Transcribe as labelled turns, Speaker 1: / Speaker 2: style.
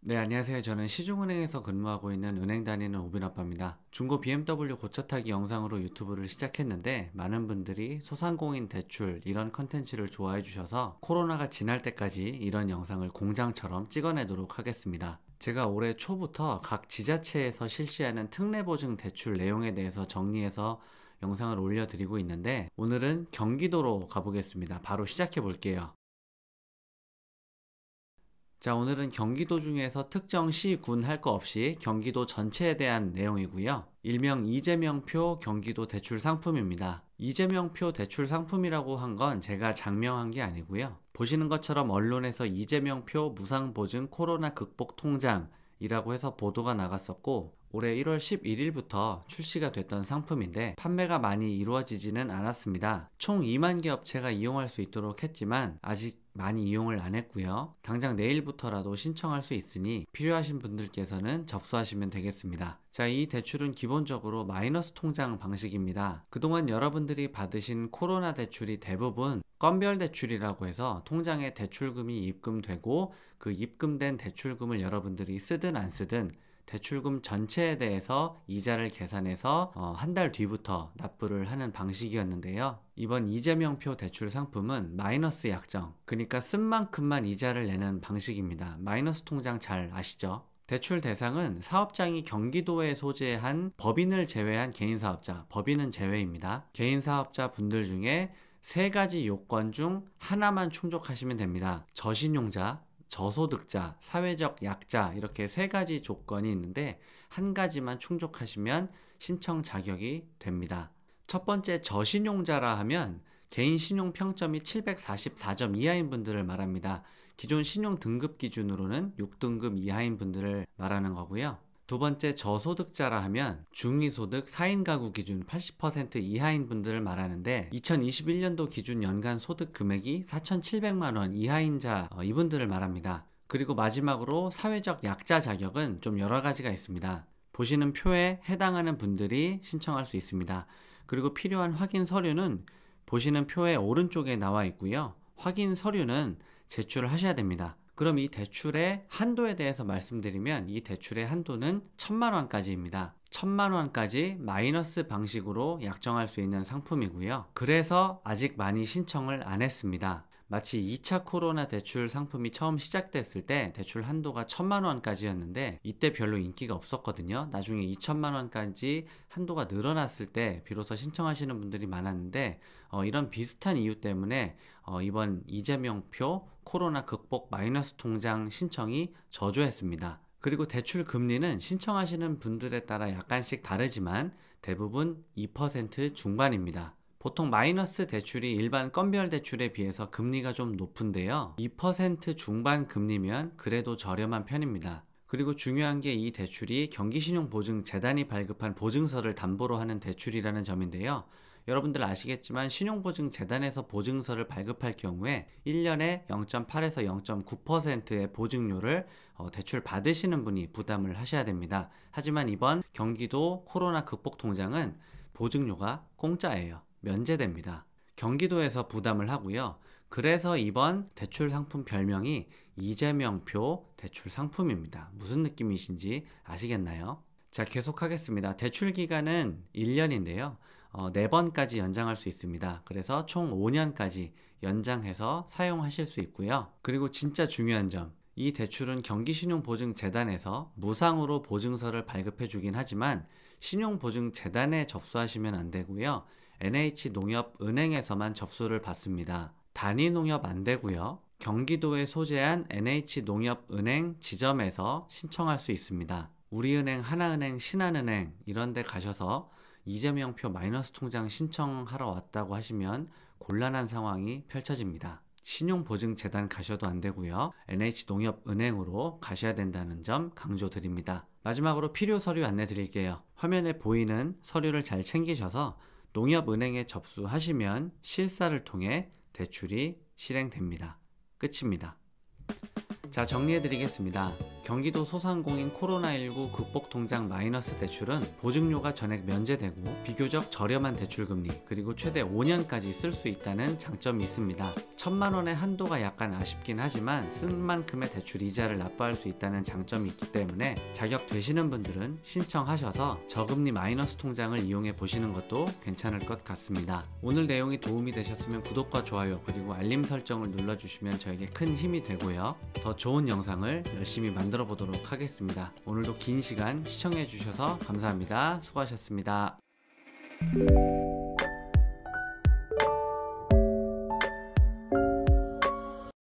Speaker 1: 네, 안녕하세요. 저는 시중은행에서 근무하고 있는 은행 다니는 오빈 아빠입니다. 중고 BMW 고쳐 타기 영상으로 유튜브를 시작했는데 많은 분들이 소상공인 대출 이런 컨텐츠를 좋아해 주셔서 코로나가 지날 때까지 이런 영상을 공장처럼 찍어내도록 하겠습니다. 제가 올해 초부터 각 지자체에서 실시하는 특례보증 대출 내용에 대해서 정리해서 영상을 올려드리고 있는데 오늘은 경기도로 가보겠습니다. 바로 시작해 볼게요. 자, 오늘은 경기도 중에서 특정 시, 군 할 거 없이 경기도 전체에 대한 내용이고요. 일명 이재명표 경기도 대출 상품입니다. 이재명표 대출 상품이라고 한 건 제가 장명한 게 아니고요. 보시는 것처럼 언론에서 이재명표 무상보증 코로나 극복 통장이라고 해서 보도가 나갔었고 올해 1월 11일부터 출시가 됐던 상품인데 판매가 많이 이루어지지는 않았습니다. 총 2만 개 업체가 이용할 수 있도록 했지만 아직 많이 이용을 안 했고요. 당장 내일부터라도 신청할 수 있으니 필요하신 분들께서는 접수하시면 되겠습니다. 자, 이 대출은 기본적으로 마이너스 통장 방식입니다. 그동안 여러분들이 받으신 코로나 대출이 대부분 건별 대출이라고 해서 통장에 대출금이 입금되고 그 입금된 대출금을 여러분들이 쓰든 안 쓰든 대출금 전체에 대해서 이자를 계산해서 한 달 뒤부터 납부를 하는 방식이었는데요. 이번 이재명표 대출 상품은 마이너스 약정, 그러니까 쓴 만큼만 이자를 내는 방식입니다. 마이너스 통장 잘 아시죠? 대출 대상은 사업장이 경기도에 소재한 법인을 제외한 개인사업자, 법인은 제외입니다. 개인사업자 분들 중에 세 가지 요건 중 하나만 충족하시면 됩니다. 저신용자, 저소득자, 사회적 약자 이렇게 세 가지 조건이 있는데 한 가지만 충족하시면 신청 자격이 됩니다. 첫 번째 저신용자라 하면 개인 신용 평점이 744점 이하인 분들을 말합니다. 기존 신용 등급 기준으로는 6등급 이하인 분들을 말하는 거고요. 두 번째 저소득자라 하면 중위소득 4인 가구 기준 80% 이하인 분들을 말하는데 2021년도 기준 연간 소득 금액이 4,700만 원 이하인 자 이분들을 말합니다. 그리고 마지막으로 사회적 약자 자격은 좀 여러 가지가 있습니다. 보시는 표에 해당하는 분들이 신청할 수 있습니다. 그리고 필요한 확인 서류는 보시는 표의 오른쪽에 나와 있고요. 확인 서류는 제출을 하셔야 됩니다. 그럼 이 대출의 한도에 대해서 말씀드리면 이 대출의 한도는 1,000만 원까지입니다. 1,000만 원까지 마이너스 방식으로 약정할 수 있는 상품이고요. 그래서 아직 많이 신청을 안 했습니다. 마치 2차 코로나 대출 상품이 처음 시작됐을 때 대출 한도가 1,000만 원까지였는데 이때 별로 인기가 없었거든요. 나중에 2,000만 원까지 한도가 늘어났을 때 비로소 신청하시는 분들이 많았는데 이런 비슷한 이유 때문에 이번 이재명표 코로나 극복 마이너스 통장 신청이 저조했습니다. 그리고 대출 금리는 신청하시는 분들에 따라 약간씩 다르지만 대부분 2% 중반입니다. 보통 마이너스 대출이 일반 건별 대출에 비해서 금리가 좀 높은데요. 2% 중반 금리면 그래도 저렴한 편입니다. 그리고 중요한 게 이 대출이 경기신용보증재단이 발급한 보증서를 담보로 하는 대출이라는 점인데요. 여러분들 아시겠지만 신용보증재단에서 보증서를 발급할 경우에 1년에 0.8에서 0.9%의 보증료를 대출 받으시는 분이 부담을 하셔야 됩니다. 하지만 이번 경기도 코로나 극복 통장은 보증료가 공짜예요. 면제됩니다. 경기도에서 부담을 하고요. 그래서 이번 대출 상품 별명이 이재명표 대출 상품입니다. 무슨 느낌이신지 아시겠나요? 자, 계속하겠습니다. 대출 기간은 1년인데요. 4번까지 연장할 수 있습니다. 그래서 총 5년까지 연장해서 사용하실 수 있고요. 그리고 진짜 중요한 점, 이 대출은 경기신용보증재단에서 무상으로 보증서를 발급해 주긴 하지만 신용보증재단에 접수하시면 안 되고요. NH농협은행에서만 접수를 받습니다. 단위농협 안 되고요. 경기도에 소재한 NH농협은행 지점에서 신청할 수 있습니다. 우리은행, 하나은행, 신한은행 이런 데 가셔서 이재명표 마이너스 통장 신청하러 왔다고 하시면 곤란한 상황이 펼쳐집니다. 신용보증재단 가셔도 안 되고요. NH농협은행으로 가셔야 된다는 점 강조드립니다. 마지막으로 필요 서류 안내 드릴게요. 화면에 보이는 서류를 잘 챙기셔서 농협은행에 접수하시면 실사를 통해 대출이 실행됩니다. 끝입니다. 자, 정리해 드리겠습니다. 경기도 소상공인 코로나19 극복통장 마이너스 대출은 보증료가 전액 면제되고 비교적 저렴한 대출금리, 그리고 최대 5년까지 쓸 수 있다는 장점이 있습니다. 1,000만 원의 한도가 약간 아쉽긴 하지만 쓴 만큼의 대출 이자를 납부할 수 있다는 장점이 있기 때문에 자격 되시는 분들은 신청하셔서 저금리 마이너스 통장을 이용해 보시는 것도 괜찮을 것 같습니다. 오늘 내용이 도움이 되셨으면 구독과 좋아요 그리고 알림 설정을 눌러주시면 저에게 큰 힘이 되고요. 더 좋은 영상을 열심히 만들어 보도록 하겠습니다. 오늘도 긴 시간 시청해 주셔서 감사합니다. 수고하셨습니다.